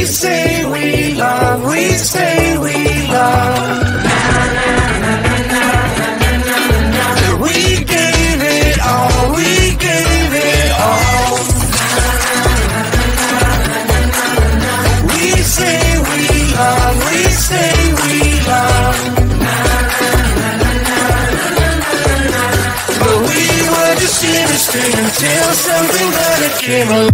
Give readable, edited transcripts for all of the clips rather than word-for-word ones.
We say we love, we say we love. We gave it all, we gave it all. We say we love, we say we love. But we were just innocent until something better came along.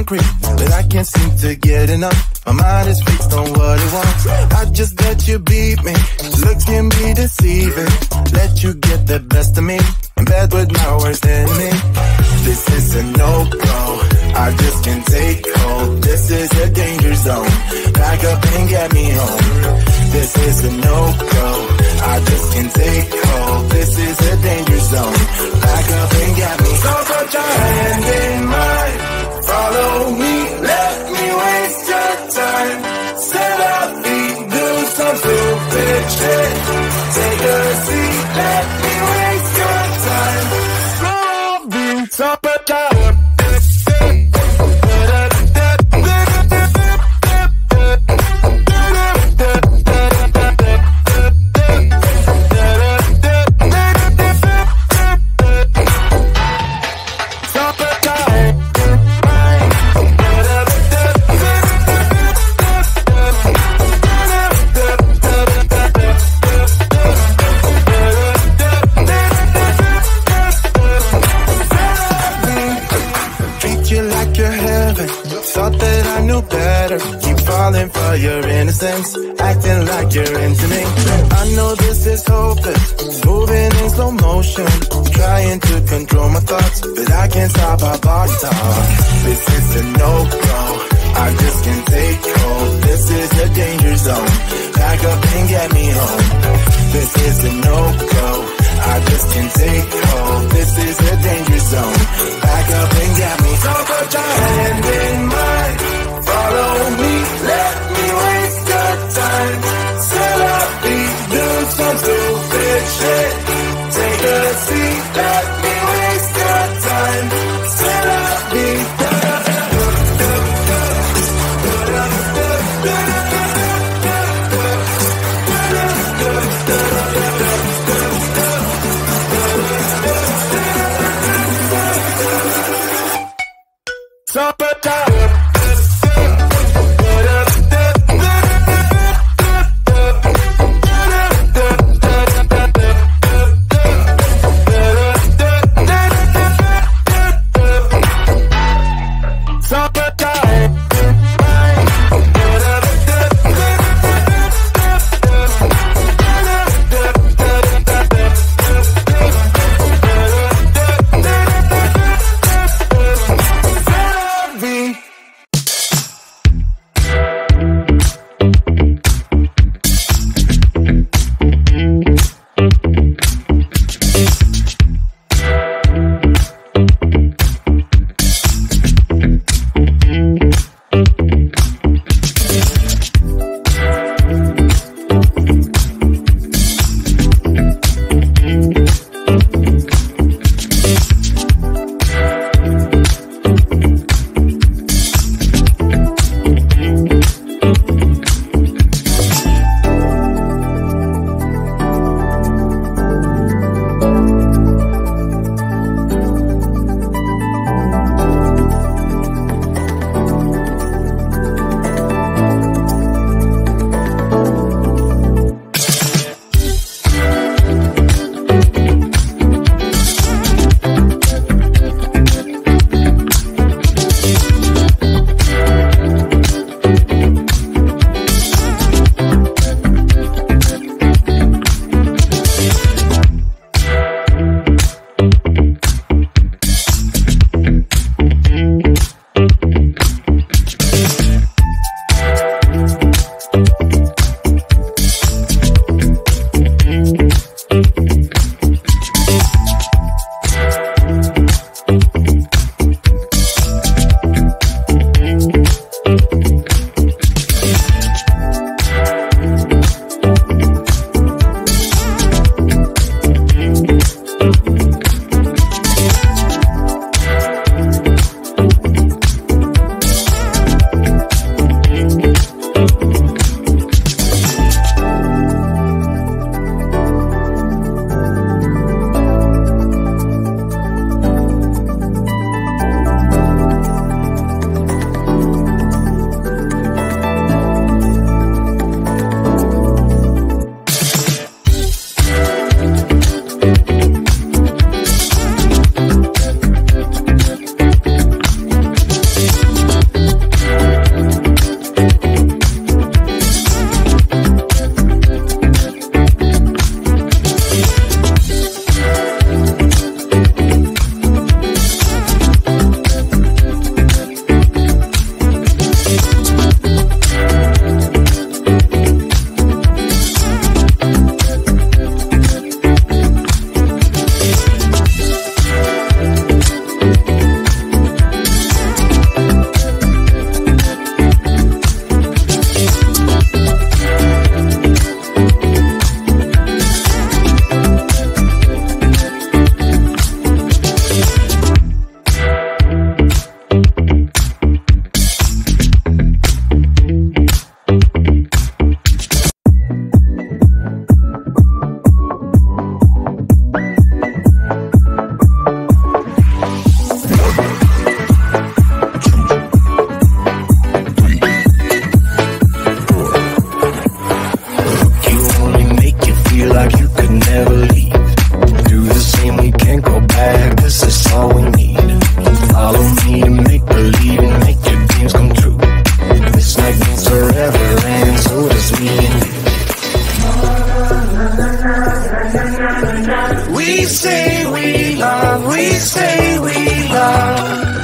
But I can't seem to get enough. My mind is fixed on what it wants. I just let you beat me. Looks can be deceiving. Let you get the best of me. In bed with my worst enemy. This is a no-go. I just can't take hold. This is a danger zone. Back up and get me home. This is a no-go. I just can't take hold. This is a danger zone. Back up and get me. So put your hand in mine. Follow me, let me waste your time. Set up feet, do some stupid shit. Take a seat, let me waste your time. Slow beats up a time. For your innocence, acting like you're into me. I know this is hopeless, moving in slow motion, trying to control my thoughts, but I can't stop our body talk. This is a no-go, I just can't take hold. This is a danger zone, back up and get me home. This is a no-go, I just can't take hold. This is a danger zone, back up and get me. So put your hand in mine. Follow me, let me waste your time. Set up feet, do some stupid shit. Take a seat, let me waste your time. Set up feet. Supper time. We say we love, we say we love.